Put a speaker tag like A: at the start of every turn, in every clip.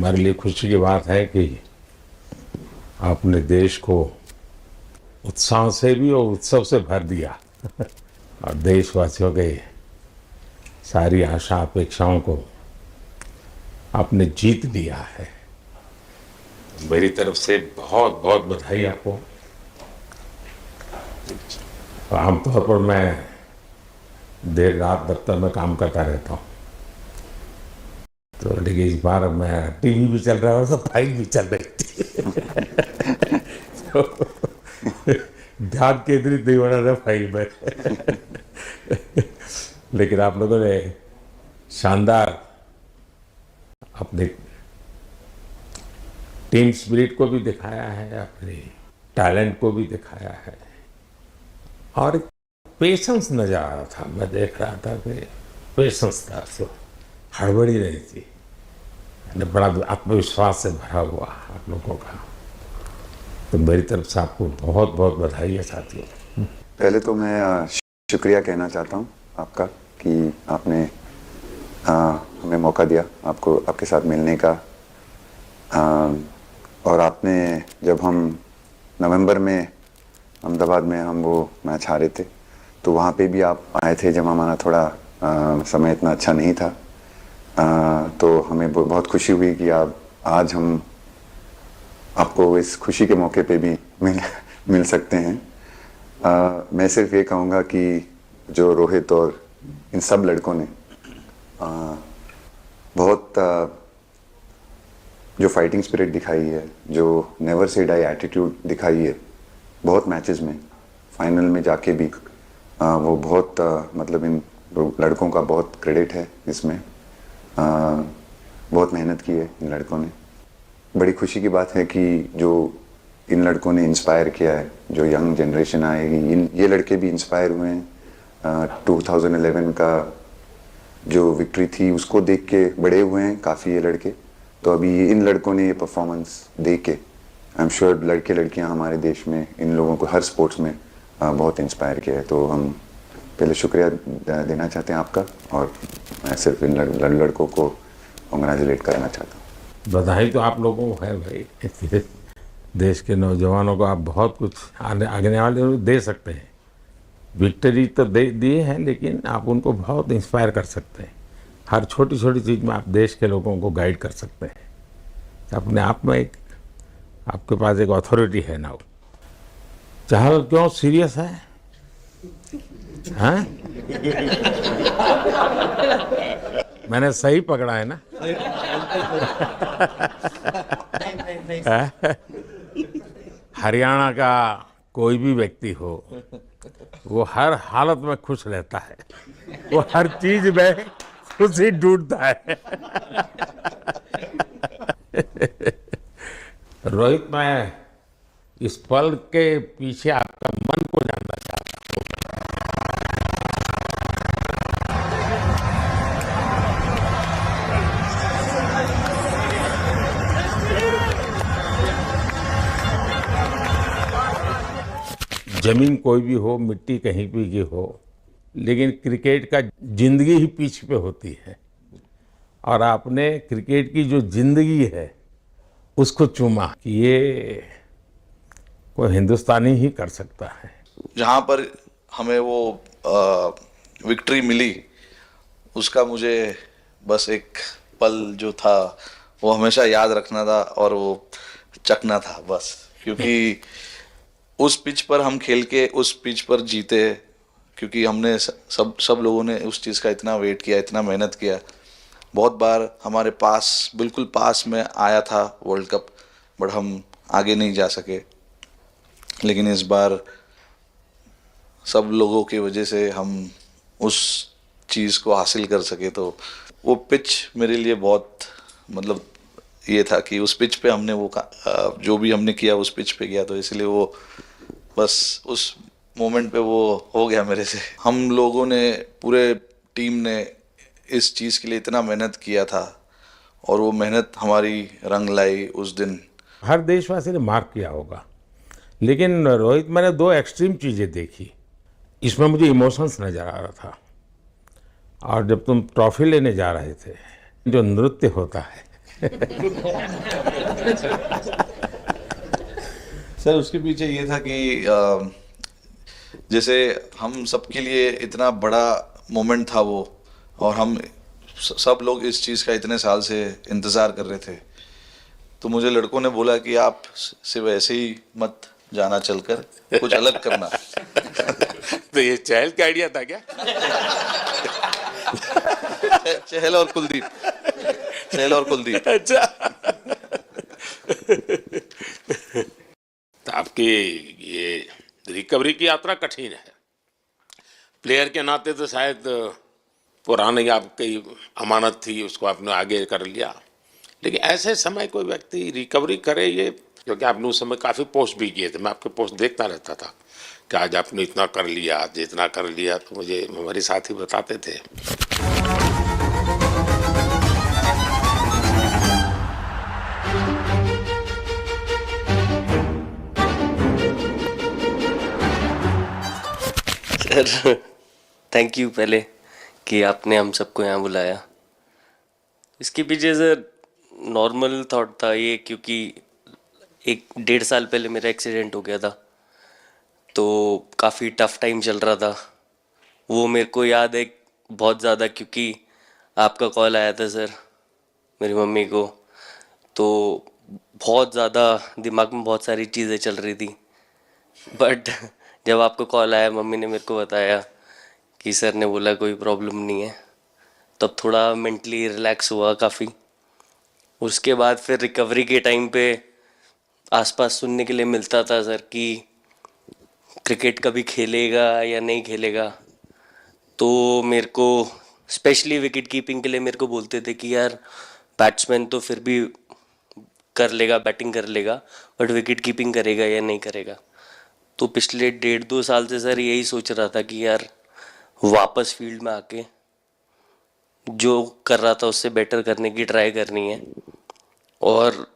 A: हमारे लिए खुशी की बात है कि आपने देश को उत्साह से भी और उत्सव से भर दिया और देशवासियों के सारी आशा अपेक्षाओं को आपने जीत लिया है। मेरी तरफ से बहुत बहुत बधाई आपको। आमतौर पर मैं देर रात दफ्तर में काम करता रहता हूँ, तो लेकिन इस बार मैं टीवी भी चल रहा है और फाइल भी चल रही थी तो ध्यान केंद्रित नहीं हो रहा था फाइल में लेकिन आप लोगों ने शानदार अपने टीम स्पिरिट को भी दिखाया है, अपने टैलेंट को भी दिखाया है और पेशेंस नजर आ रहा था। मैं देख रहा था कि पेशेंस था, तो हड़बड़ी नहीं थी, बड़ा आत्मविश्वास से भरा हुआ आप लोगों का। तो मेरी तरफ से आपको बहुत बहुत बधाई है साथियों।
B: पहले तो मैं शुक्रिया कहना चाहता हूँ आपका कि आपने हमें मौका दिया आपको आपके साथ मिलने का। और आपने जब हम नवंबर में अहमदाबाद में हम वो मैच हारे थे, तो वहाँ पे भी आप आए थे जब हमारा थोड़ा समय इतना अच्छा नहीं था। तो हमें बहुत खुशी हुई कि आप आज हम आपको इस खुशी के मौके पे भी मिल सकते हैं। मैं सिर्फ ये कहूँगा कि जो रोहित और इन सब लड़कों ने बहुत जो फाइटिंग स्पिरिट दिखाई है, जो नेवर से डाई एटीट्यूड दिखाई है, बहुत मैचेस में फाइनल में जाके भी वो बहुत मतलब इन लड़कों का बहुत क्रेडिट है इसमें। बहुत मेहनत की है इन लड़कों ने। बड़ी खुशी की बात है कि जो इन लड़कों ने इंस्पायर किया है, जो यंग जनरेशन आएगी, ये लड़के भी इंस्पायर हुए हैं। 2011 का जो विक्ट्री थी उसको देख के बड़े हुए हैं काफ़ी ये लड़के। तो अभी इन लड़कों ने ये परफॉर्मेंस दे के आई एम श्योर लड़के लड़कियां हमारे देश में इन लोगों को हर स्पोर्ट्स में बहुत इंस्पायर किया है। तो हम पहले शुक्रिया देना चाहते हैं आपका, और मैं सिर्फ इन लड़कों को कंग्रेचुलेट करना चाहता हूँ।
A: बधाई तो आप लोगों को है भाई देश के नौजवानों को आप बहुत कुछ आगे वाले दे सकते हैं। विक्ट्री तो दे दिए हैं, लेकिन आप उनको बहुत इंस्पायर कर सकते हैं। हर छोटी छोटी चीज़ में आप देश के लोगों को गाइड कर सकते हैं। अपने आप में एक आपके पास एक अथॉरिटी है ना। चहल क्यों सीरियस है? हाँ? मैंने सही पकड़ा है ना? हरियाणा का कोई भी व्यक्ति हो, वो हर हालत में खुश रहता है, वो हर चीज में खुशी ढूंढता है। रोहित, मैं इस पल के पीछे आपका मन को जानना चाहता हूँ। जमीन कोई भी हो, मिट्टी कहीं भी की हो, लेकिन क्रिकेट का जिंदगी ही पिच पे होती है, और आपने क्रिकेट की जो जिंदगी है उसको चुमा कि ये कोई हिंदुस्तानी ही कर सकता है।
C: जहाँ पर हमें वो विक्ट्री मिली, उसका मुझे बस एक पल जो था वो हमेशा याद रखना था, और वो चखना था बस। क्योंकि उस पिच पर हम खेल के उस पिच पर जीते, क्योंकि हमने सब लोगों ने उस चीज़ का इतना वेट किया, इतना मेहनत किया। बहुत बार हमारे पास, बिल्कुल पास में आया था वर्ल्ड कप, बट हम आगे नहीं जा सके। लेकिन इस बार सब लोगों की वजह से हम उस चीज़ को हासिल कर सके। तो वो पिच मेरे लिए बहुत मतलब ये था कि उस पिच पे हमने वो जो भी हमने किया उस पिच पे किया, तो इसलिए वो बस उस मोमेंट पे वो हो गया मेरे से। हम लोगों ने, पूरे टीम ने इस चीज़ के लिए इतना मेहनत किया था, और वो मेहनत हमारी रंग लाई उस दिन।
A: हर देशवासी ने मार्क किया होगा, लेकिन रोहित, मैंने दो एक्सट्रीम चीज़ें देखी। इसमें मुझे इमोशंस नज़र आ रहा था। और जब तुम ट्रॉफी लेने जा रहे थे, जो नृत्य होता है
C: सर उसके पीछे ये था कि जैसे हम सबके लिए इतना बड़ा मोमेंट था वो, और हम सब लोग इस चीज़ का इतने साल से इंतज़ार कर रहे थे, तो मुझे लड़कों ने बोला कि आप सिर्फ ऐसे ही मत जाना, चलकर कुछ अलग करना।
D: तो ये चहल का आइडिया था क्या?
C: चहल और कुलदीप, चहल और कुलदीप।
D: अच्छा। तो आपकी ये रिकवरी की यात्रा कठिन है। प्लेयर के नाते तो शायद पुरानी आपकी अमानत थी, उसको आपने आगे कर लिया, लेकिन ऐसे समय कोई व्यक्ति रिकवरी करे, ये क्योंकि आपने उस समय काफ़ी पोस्ट भी किए थे, मैं आपके पोस्ट देखता रहता था कि आज आपने इतना कर लिया, आज इतना कर लिया, तो मुझे हमारे साथी बताते थे।
E: सर थैंक यू पहले कि आपने हम सबको यहाँ बुलाया। इसके पीछे सर नॉर्मल थॉट था ये, क्योंकि 1-1.5 साल पहले मेरा एक्सीडेंट हो गया था, तो काफ़ी टफ टाइम चल रहा था। वो मेरे को याद है बहुत ज़्यादा, क्योंकि आपका कॉल आया था सर मेरी मम्मी को, तो बहुत ज़्यादा दिमाग में बहुत सारी चीज़ें चल रही थी। बट जब आपका कॉल आया, मम्मी ने मेरे को बताया कि सर ने बोला कोई प्रॉब्लम नहीं है, तब थोड़ा मेंटली रिलैक्स हुआ काफ़ी। उसके बाद फिर रिकवरी के टाइम पे आसपास सुनने के लिए मिलता था सर कि क्रिकेट कभी खेलेगा या नहीं खेलेगा, तो मेरे को स्पेशली विकेट कीपिंग के लिए मेरे को बोलते थे कि यार बैट्समैन तो फिर भी कर लेगा, बैटिंग कर लेगा, बट विकेट कीपिंग करेगा या नहीं करेगा। तो पिछले 1.5-2 साल से सर यही सोच रहा था कि यार वापस फील्ड में आके जो कर रहा था उससे बेटर करने की ट्राई करनी है, और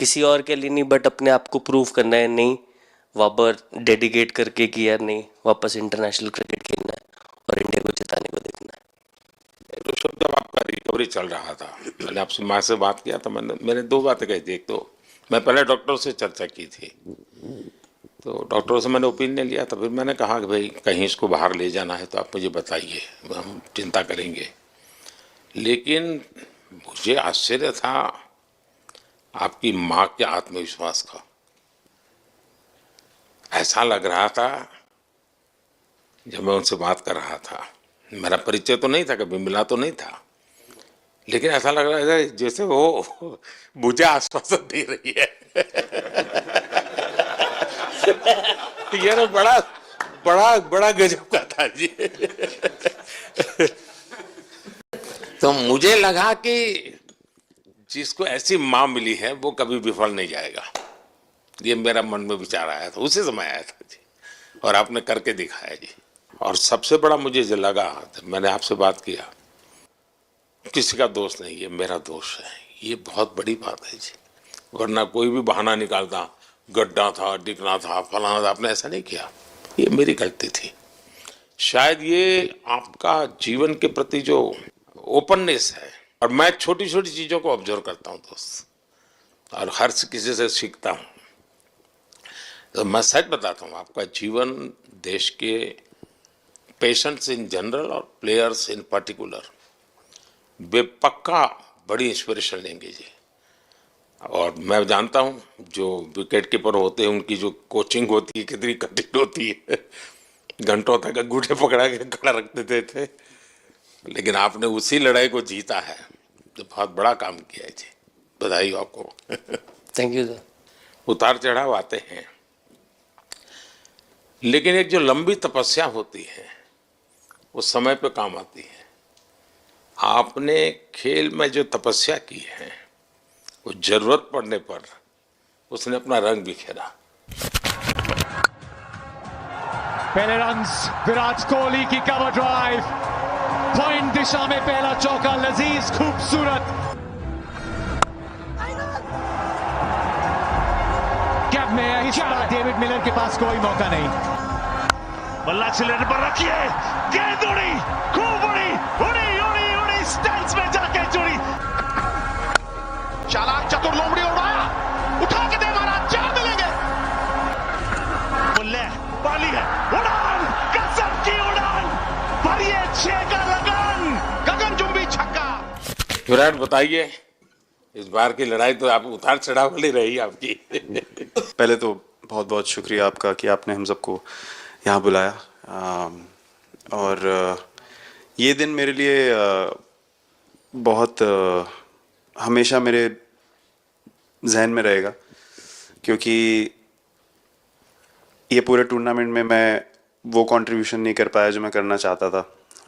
E: किसी और के लिए नहीं बट अपने आप को प्रूव करना है, नहीं वापस डेडिकेट करके कि यार नहीं वापस इंटरनेशनल क्रिकेट खेलना है और इंडिया को जिताने को देखना है।
D: तो जब आपका रिकवरी चल रहा था, मैंने आपसे माँ से बात किया था, मैंने 2 बातें कही थी। एक तो मैं पहले डॉक्टर से चर्चा की थी, तो डॉक्टरों से मैंने ओपिनियन लिया था, फिर मैंने कहा कि भाई कहीं इसको बाहर ले जाना है तो आप मुझे बताइए, हम चिंता करेंगे। लेकिन मुझे आश्चर्य था आपकी माँ के आत्मविश्वास का। ऐसा लग रहा था जब मैं उनसे बात कर रहा था, मेरा परिचय तो नहीं था, कभी मिला तो नहीं था, लेकिन ऐसा लग रहा है जैसे वो मुझे आश्वासन दे रही है। यार बड़ा बड़ा बड़ा गजब का था जी। तो मुझे लगा कि जिसको ऐसी माँ मिली है वो कभी विफल नहीं जाएगा, ये मेरा मन में विचार आया था, उसी समय आया था जी, और आपने करके दिखाया जी। और सबसे बड़ा मुझे जो लगा, मैंने आपसे बात किया, किसी का दोष नहीं, ये मेरा दोष है, ये बहुत बड़ी बात है जी। वरना कोई भी बहाना निकालता, गड्ढा था, डिगना था, फलाना था, आपने ऐसा नहीं किया, ये मेरी गलती थी। शायद ये आपका जीवन के प्रति जो ओपननेस है, और मैं छोटी छोटी चीज़ों को ऑब्जर्व करता हूँ दोस्त, और हर किसी से सीखता हूँ। तो मैं सच बताता हूँ, आपका जीवन देश के पेशेंट्स इन जनरल और प्लेयर्स इन पर्टिकुलर वे पक्का बड़ी इंस्पिरेशन लेंगे जी। और मैं जानता हूँ जो विकेट कीपर होते हैं उनकी जो कोचिंग होती है कितनी कठिन होती है, घंटों तक अंगूठे पकड़ा के खड़ा रख देते थे, लेकिन आपने उसी लड़ाई को जीता है, तो बहुत बड़ा काम किया है जी, बधाई हो आपको।
E: Thank you sir.
D: उतार चढ़ाव आते हैं, लेकिन एक जो लंबी तपस्या होती है वो समय पे काम आती है। आपने खेल में जो तपस्या की है वो जरूरत पड़ने पर उसने अपना रंग बिखेरा।
F: पहले रन्स विराट कोहली की कवर ड्राइव, पॉइंट दिशा में पहला चौका लजीज खूबसूरत। कैप में इस बार डेविड मिलर के पास कोई मौका नहीं। बल्ला एक्सीलरेटर पर रखिए, गेंद उड़ी, खूब उड़ी, उड़ी उड़ी उड़ी, स्टैंड्स में जाके जुड़ी। चतुर लोमड़ी उड़ाया, उठा के दे मारा, 4 मिलेंगे। बुल्ले पाली है, उड़ान, गजब की उड़ान, भरिए 6 का लगन, गगनचुंबी छक्का।
D: विराट बताइए, इस बार की लड़ाई तो आप उतार चढ़ाव वाली रही आपकी।
G: पहले तो बहुत बहुत शुक्रिया आपका कि आपने हम सबको यहाँ बुलाया। और ये दिन मेरे लिए बहुत हमेशा मेरे जहन में रहेगा, क्योंकि ये पूरे टूर्नामेंट में मैं वो कंट्रीब्यूशन नहीं कर पाया जो मैं करना चाहता था।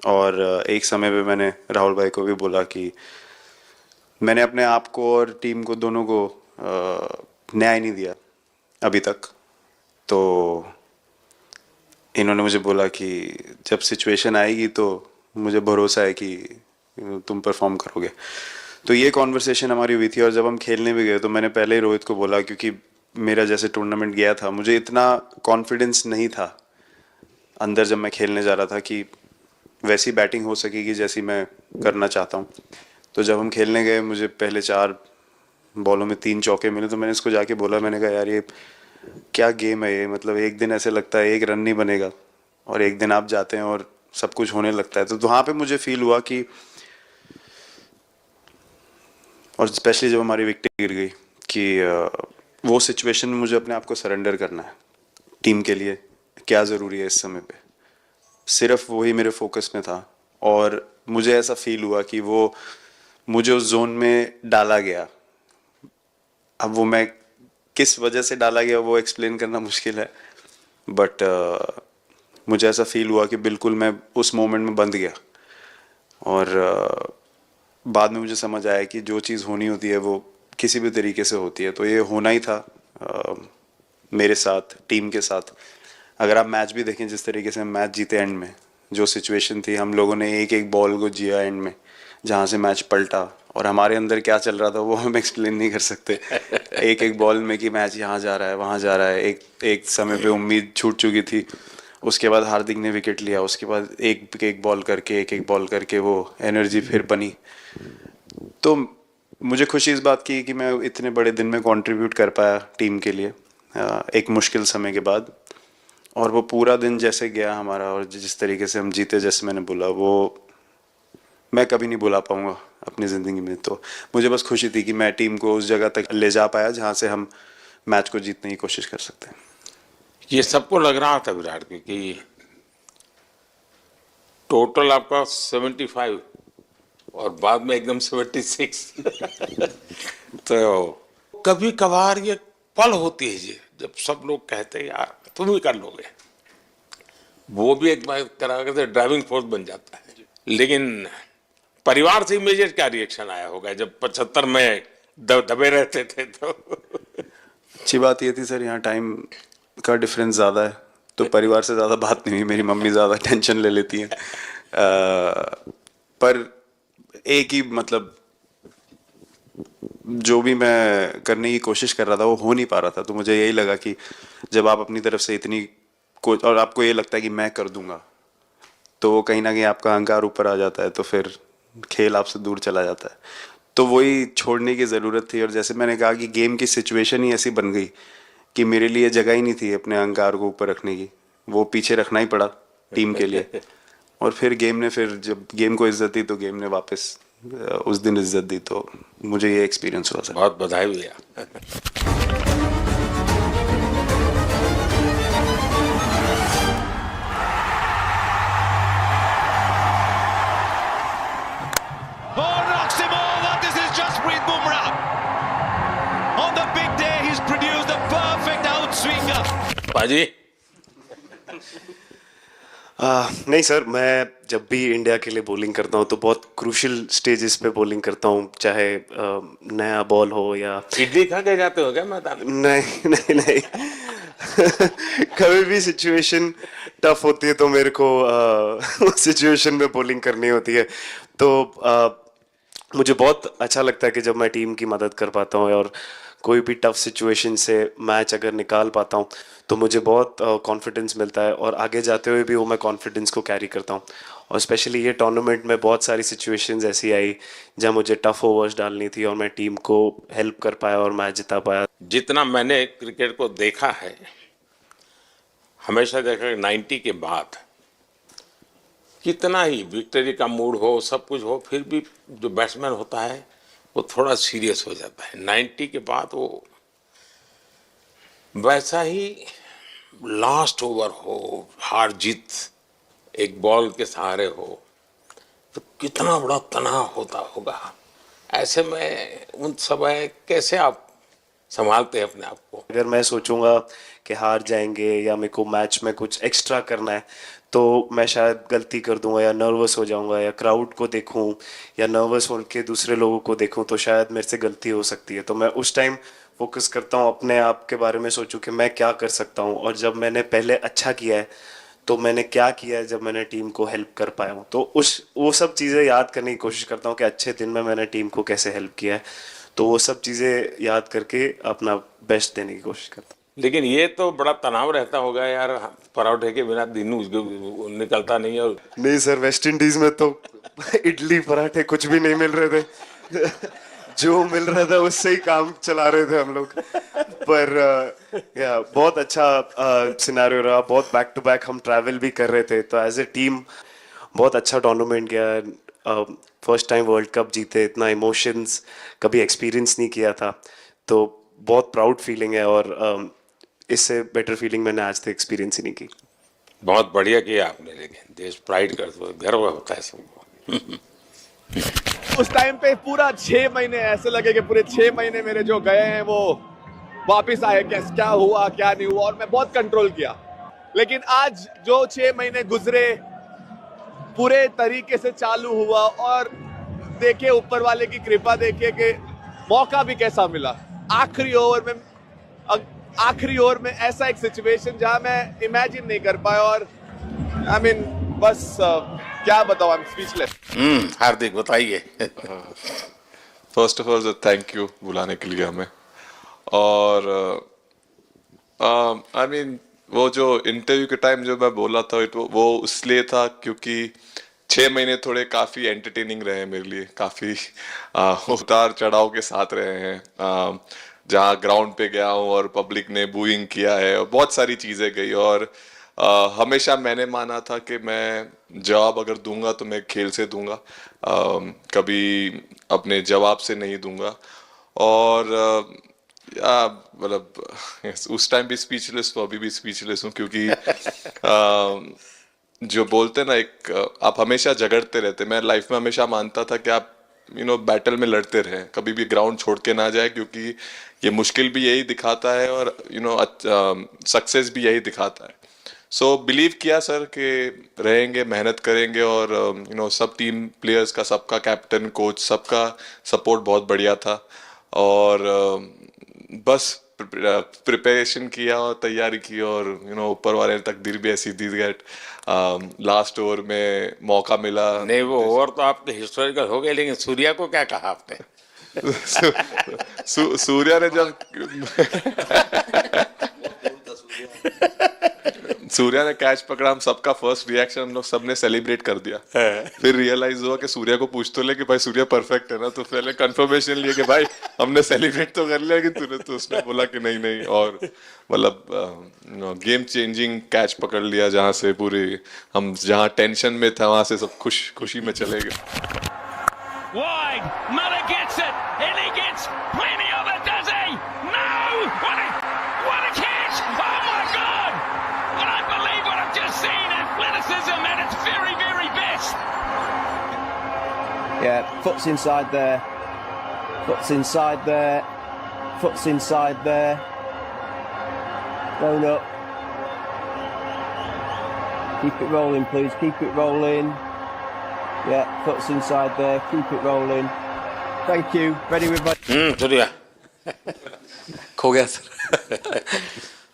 G: और एक समय पे मैंने राहुल भाई को भी बोला कि मैंने अपने आप को और टीम को दोनों को न्याय नहीं दिया अभी तक। तो इन्होंने मुझे बोला कि जब सिचुएशन आएगी तो मुझे भरोसा है कि तुम परफॉर्म करोगे। तो ये कॉन्वर्सेशन हमारी हुई थी। और जब हम खेलने भी गए तो मैंने पहले ही रोहित को बोला, क्योंकि मेरा जैसे टूर्नामेंट गया था मुझे इतना कॉन्फिडेंस नहीं था अंदर जब मैं खेलने जा रहा था कि वैसी बैटिंग हो सकेगी जैसी मैं करना चाहता हूँ। तो जब हम खेलने गए मुझे पहले 4 बॉलों में 3 चौके मिले। तो मैंने इसको जाके बोला, मैंने कहा यार ये क्या गेम है ये, मतलब एक दिन ऐसे लगता है 1 रन नहीं बनेगा और एक दिन आप जाते हैं और सब कुछ होने लगता है। तो वहाँ पे मुझे फील हुआ कि, और स्पेशली जब हमारी विकेट गिर गई, कि वो सिचुएशन में मुझे अपने आप को सरेंडर करना है। टीम के लिए क्या ज़रूरी है इस समय पे, सिर्फ वही मेरे फोकस में था। और मुझे ऐसा फील हुआ कि वो मुझे उस जोन में डाला गया। अब वो मैं किस वजह से डाला गया वो एक्सप्लेन करना मुश्किल है, बट मुझे ऐसा फील हुआ कि बिल्कुल मैं उस मोमेंट में बंध गया। और बाद में मुझे समझ आया कि जो चीज़ होनी होती है वो किसी भी तरीके से होती है। तो ये होना ही था मेरे साथ, टीम के साथ। अगर आप मैच भी देखें, जिस तरीके से हम मैच जीते एंड में, जो सिचुएशन थी, हम लोगों ने एक एक बॉल को जिया एंड में, जहाँ से मैच पलटा। और हमारे अंदर क्या चल रहा था वो हम एक्सप्लेन नहीं कर सकते। एक एक बॉल में कि मैच यहाँ जा रहा है वहाँ जा रहा है। एक समय पे उम्मीद छूट चुकी थी। उसके बाद हार्दिक ने विकेट लिया, उसके बाद एक एक बॉल करके वो एनर्जी फिर बनी। तो मुझे खुशी इस बात की कि मैं इतने बड़े दिन में कंट्रीब्यूट कर पाया टीम के लिए एक मुश्किल समय के बाद। और वो पूरा दिन जैसे गया हमारा और जिस तरीके से हम जीते, जैसे मैंने बोला, वो मैं कभी नहीं भुला पाऊंगा अपनी ज़िंदगी में। तो मुझे बस खुशी थी कि मैं टीम को उस जगह तक ले जा पाया जहाँ से हम मैच को जीतने की कोशिश कर सकते हैं।
D: ये सबको लग रहा था विराट की कि टोटल आपका 75 और बाद में एकदम 76। तो कभी कभार ये पल होती है जी, जब सब लोग कहते हैं यार तुम ही कर लोगे, वो भी एक बार करा करते ड्राइविंग फोर्स बन जाता है। लेकिन परिवार से इमीडिएट क्या रिएक्शन आया होगा जब 75 में दबे रहते थे? तो
G: अच्छी बात ये थी सर, यहाँ टाइम का डिफरेंस ज़्यादा है, तो परिवार से ज़्यादा बात नहीं हुई। मेरी मम्मी ज़्यादा टेंशन ले लेती हैं। पर एक ही मतलब जो भी मैं करने की कोशिश कर रहा था वो हो नहीं पा रहा था। तो मुझे यही लगा कि जब आप अपनी तरफ से इतनी और आपको ये लगता है कि मैं कर दूंगा, तो कहीं ना कहीं आपका अहंकार ऊपर आ जाता है, तो फिर खेल आपसे दूर चला जाता है। तो वही छोड़ने की ज़रूरत थी। और जैसे मैंने कहा कि गेम की सिचुएशन ही ऐसी बन गई कि मेरे लिए जगह ही नहीं थी अपने अहंकार को ऊपर रखने की, वो पीछे रखना ही पड़ा टीम के लिए। और फिर गेम ने, फिर जब गेम को इज्जत दी तो गेम ने वापस उस दिन इज्जत दी। तो मुझे ये एक्सपीरियंस हुआ सर।
D: बहुत बधाई भैया। पाजी
H: नहीं सर, मैं जब भी इंडिया के लिए बॉलिंग करता हूँ तो बहुत क्रूशियल स्टेजेस पे बॉलिंग करता हूँ, चाहे नया बॉल हो या
D: इडली खा के जाते हो क्या मैदान में?
H: नहीं कभी भी सिचुएशन टफ होती है तो मेरे को सिचुएशन में बॉलिंग करनी होती है। तो मुझे बहुत अच्छा लगता है कि जब मैं टीम की मदद कर पाता हूँ और कोई भी टफ सिचुएशन से मैच अगर निकाल पाता हूँ तो मुझे बहुत कॉन्फिडेंस मिलता है और आगे जाते हुए भी वो मैं कॉन्फिडेंस को कैरी करता हूँ। और स्पेशली ये टूर्नामेंट में बहुत सारी सिचुएशंस ऐसी आई जहाँ मुझे टफ ओवर्स डालनी थी और मैं टीम को हेल्प कर पाया और मैच जिता पाया।
D: जितना मैंने क्रिकेट को देखा है, हमेशा देखा 90 के बाद कितना ही विक्ट्री का मूड हो, सब कुछ हो, फिर भी जो बैट्समैन होता है वो थोड़ा सीरियस हो जाता है। 90 के बाद वो वैसा ही लास्ट ओवर हो, हार जीत एक बॉल के सहारे हो, तो कितना बड़ा तनाव होता होगा। ऐसे में उन समय कैसे आप संभालते हैं अपने आप को?
H: अगर मैं सोचूंगा कि हार जाएंगे या मेरे को मैच में कुछ एक्स्ट्रा करना है तो मैं शायद गलती कर दूंगा या नर्वस हो जाऊंगा या क्राउड को देखूं या नर्वस होकर दूसरे लोगों को देखूं तो शायद मेरे से गलती हो सकती है। तो मैं उस टाइम फोकस करता हूं अपने आप के बारे में, सोचूं कि मैं क्या कर सकता हूं और जब मैंने पहले अच्छा किया है तो मैंने क्या किया है जब मैंने टीम को हेल्प कर पाया हूँ। तो वो सब चीज़ें याद करने की कोशिश करता हूँ कि अच्छे दिन में मैंने टीम को कैसे हेल्प किया है। तो वो सब चीज़ें याद करके अपना बेस्ट देने की कोशिश करता हूँ।
D: लेकिन ये तो बड़ा तनाव रहता होगा यार, पराठे के बिना दिन निकलता नहीं। और
H: नहीं सर, वेस्ट इंडीज में तो इडली पराठे कुछ भी नहीं मिल रहे थे जो मिल रहा था उससे ही काम चला रहे थे हम लोग। पर या बहुत अच्छा सिनेरियो रहा, बहुत बैक टू बैक हम ट्रैवल भी कर रहे थे, तो एज ए टीम बहुत अच्छा टूर्नामेंट गया। फर्स्ट टाइम वर्ल्ड कप जीते, इतना इमोशंस कभी एक्सपीरियंस नहीं किया था, तो बहुत प्राउड फीलिंग है और इससे बेटर फीलिंग मैंने आज तक एक्सपीरियंस ही नहीं की।
D: बहुत बढ़िया किया आपने, लेकिन देश प्राइड करते हुए गर्व होता है सबको।
I: उस टाइम पे पूरा 6 महीने ऐसे लगे कि पूरे 6 महीने मेरे जो गए हैं वो वापस आए, क्या हुआ क्या नहीं हुआ, और मैं बहुत कंट्रोल किया। लेकिन आज जो 6 महीने गुजरे पूरे तरीके से चालू हुआ और देखे ऊपर वाले की कृपा, देखे कि मौका भी कैसा मिला। आखिरी ओवर में ऐसा एक सिचुएशन जहां मैं इमेजिन नहीं कर पाया और आई मीन बस क्या बताऊं, आई एम स्पीचलेस।
D: हार्दिक बताइए।
J: First of all thank you बुलाने के लिए हमें। और आई मीन वो जो इंटरव्यू के टाइम जो मैं बोला था वो इसलिए था क्योंकि 6 महीने थोड़े काफ़ी एंटरटेनिंग रहे मेरे लिए, काफ़ी उतार चढ़ाव के साथ रहे हैं। जहाँ ग्राउंड पे गया हूँ और पब्लिक ने बूइंग किया है और बहुत सारी चीज़ें गई, और हमेशा मैंने माना था कि मैं जवाब अगर दूंगा तो मैं खेल से दूंगा, कभी अपने जवाब से नहीं दूंगा। और मतलब उस टाइम भी स्पीचलेस हूँ, अभी भी स्पीचलेस हूँ, क्योंकि जो बोलते ना एक आप हमेशा झगड़ते रहते। मैं लाइफ में हमेशा मानता था कि आप बैटल में लड़ते रहें, कभी भी ग्राउंड छोड़ के ना जाए, क्योंकि ये मुश्किल भी यही दिखाता है और सक्सेस भी यही दिखाता है। सो बिलीव किया सर कि रहेंगे, मेहनत करेंगे, और सब टीम प्लेयर्स का, सबका कैप्टन कोच सबका सपोर्ट बहुत बढ़िया था, और बस प्रिपरेशन किया और तैयारी की, और ऊपर वाले ने तकदीर भी ऐसी दी गेट लास्ट ओवर में मौका मिला।
D: नहीं, वो ओवर तो आपके हिस्टोरिकल हो गए, लेकिन सूर्या को क्या कहा आपने?
J: सूर्या ने जब सूर्या ने कैच पकड़ा, हम सबका फर्स्ट रिएक्शन हम लोग सबने सेलिब्रेट कर दिया। फिर रियलाइज हुआ कि सूर्या को पूछ तो ले कि भाई सूर्या परफेक्ट है ना, तो पहले कंफर्मेशन लिए कि भाई हमने सेलिब्रेट तो कर लिया, कि तूने, तो उसने बोला कि नहीं नहीं, और मतलब गेम चेंजिंग कैच पकड़ लिया, जहाँ से पूरी हम जहाँ टेंशन में था वहां से सब खुशी में चले गए।
F: Wide, Muller gets it, and he gets plenty of it, does he? No! What a catch! Oh my God! I don't believe what I've just seen. Athleticism at its very, very best.
K: Yeah, foot's inside there. Foot's inside there. Foot's inside there. Roll up. Keep it rolling, please. Keep it rolling. Yeah, foot's inside there. Keep it rolling. Thank you. Ready with my...
D: Surya
L: खो गया sir.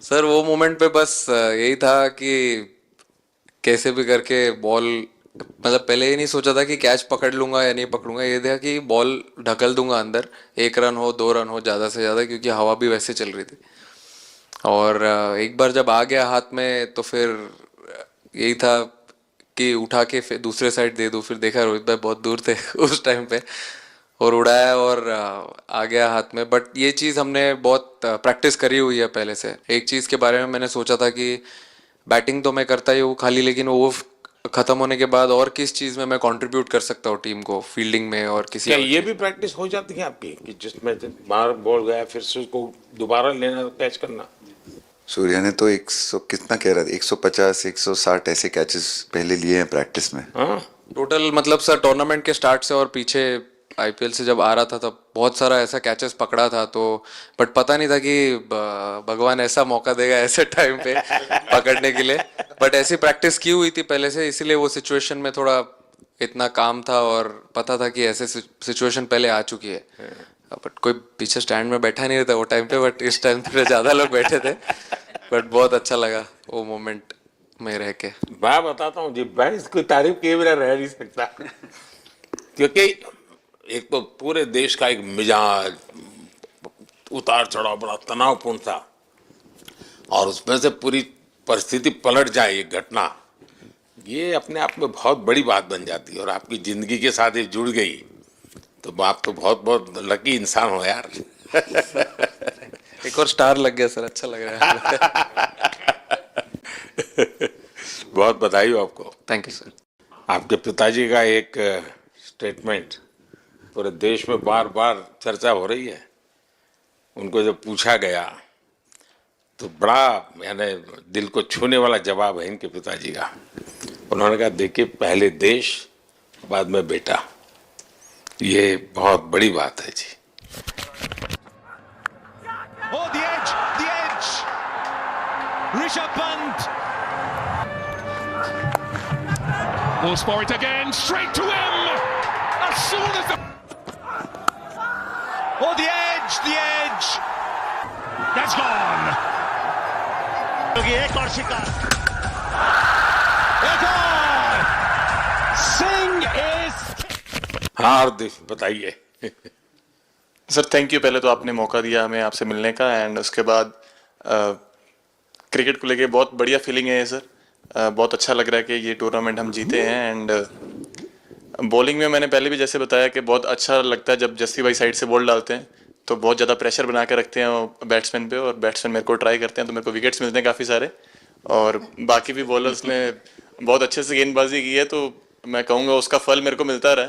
L: Sir वो moment पे बस यही था कि कैसे भी करके बॉल मतलब पहले ये नहीं सोचा था कि कैच पकड़ लूंगा या नहीं पकड़ूंगा, ये था कि बॉल ढकल दूंगा अंदर, 1 रन हो 2 रन हो ज़्यादा से ज़्यादा, क्योंकि हवा भी वैसे चल रही थी। और एक बार जब आ गया हाथ में तो फिर यही था कि उठा के फिर दूसरे साइड दे दूँ। फिर देखा रोहित भाई बहुत दूर थे उस टाइम पे, और उड़ाया और आ गया हाथ में। बट ये चीज़ हमने बहुत प्रैक्टिस करी हुई है पहले से। एक चीज़ के बारे में मैंने सोचा था कि बैटिंग तो मैं करता ही हूँ खाली, लेकिन वो ख़त्म होने के बाद और किस चीज़ में मैं कंट्रीब्यूट कर सकता हूँ टीम को, फील्डिंग में और किसी
D: क्या
L: और
D: ये
L: चीज़
D: भी प्रैक्टिस हो जाती है आपकी कि जिसमें बाहर बॉल गया फिर से उसको दोबारा लेना, कैच करना?
B: सूर्या ने तो 100 कितना कह रहा था, 150 160 ऐसे कैचेस पहले लिए हैं प्रैक्टिस में।
D: हाँ,
L: टोटल मतलब सर टूर्नामेंट के स्टार्ट से और पीछे आईपीएल से जब आ रहा था तब बहुत सारा ऐसा कैचेस पकड़ा था। तो बट पता नहीं था कि भगवान ऐसा मौका देगा ऐसे टाइम पे पकड़ने के लिए। बट ऐसी प्रैक्टिस की हुई थी पहले से, इसीलिए वो सिचुएशन में थोड़ा इतना काम था और पता था कि ऐसे सिचुएशन पहले आ चुकी है। बट कोई पीछे स्टैंड में बैठा नहीं रहता वो टाइम पे, बट इस टाइम पे ज़्यादा लोग बैठे थे। बट बहुत अच्छा लगा वो मोमेंट में रह के।
D: मैं बताता हूँ जी, मैं इसकी तारीफ किए बिना रह नहीं सकता क्योंकि एक तो पूरे देश का एक मिजाज, उतार चढ़ाव बड़ा तनावपूर्ण था, और उसमें से पूरी परिस्थिति पलट जाए, ये घटना, ये अपने आप में बहुत बड़ी बात बन जाती है। और आपकी जिंदगी के साथ ये जुड़ गई तो आप तो बहुत बहुत लकी इंसान हो यार।
L: एक और स्टार लग गया सर, अच्छा लग रहा है।
D: बहुत बधाई हो आपको।
L: Thank you sir.
D: आपके पिताजी का एक स्टेटमेंट पूरे देश में बार बार चर्चा हो रही है। उनको जब पूछा गया तो बड़ा यानी दिल को छूने वाला जवाब है इनके पिताजी का। उन्होंने कहा, देखिए पहले देश बाद में बेटा, ये बहुत बड़ी बात है जी।
F: Oh, the edge, the edge. Rishabh Pant. Will score it again, straight to him. As soon as the... Oh, the edge, the edge. That's gone. एक और शिकार. एक और. Singh is...
D: हाँ हार्दिक बताइए।
G: सर थैंक यू, पहले तो आपने मौका दिया हमें आपसे मिलने का, एंड उसके बाद क्रिकेट को लेके बहुत बढ़िया फीलिंग है सर। बहुत अच्छा लग रहा है कि ये टूर्नामेंट हम जीते हैं। एंड बॉलिंग में मैंने पहले भी जैसे बताया कि बहुत अच्छा लगता है जब जस्सी भाई साइड से बॉल डालते हैं, तो बहुत ज़्यादा प्रेशर बना के रखते हैं बैट्समैन पे, और बैट्समैन मेरे को ट्राई करते हैं तो मेरे को विकेट्स मिलते हैं काफ़ी सारे। और बाकी भी बॉलर्स ने बहुत अच्छे से गेंदबाजी की है, तो मैं कहूँगा उसका फल मेरे को मिलता रहा है।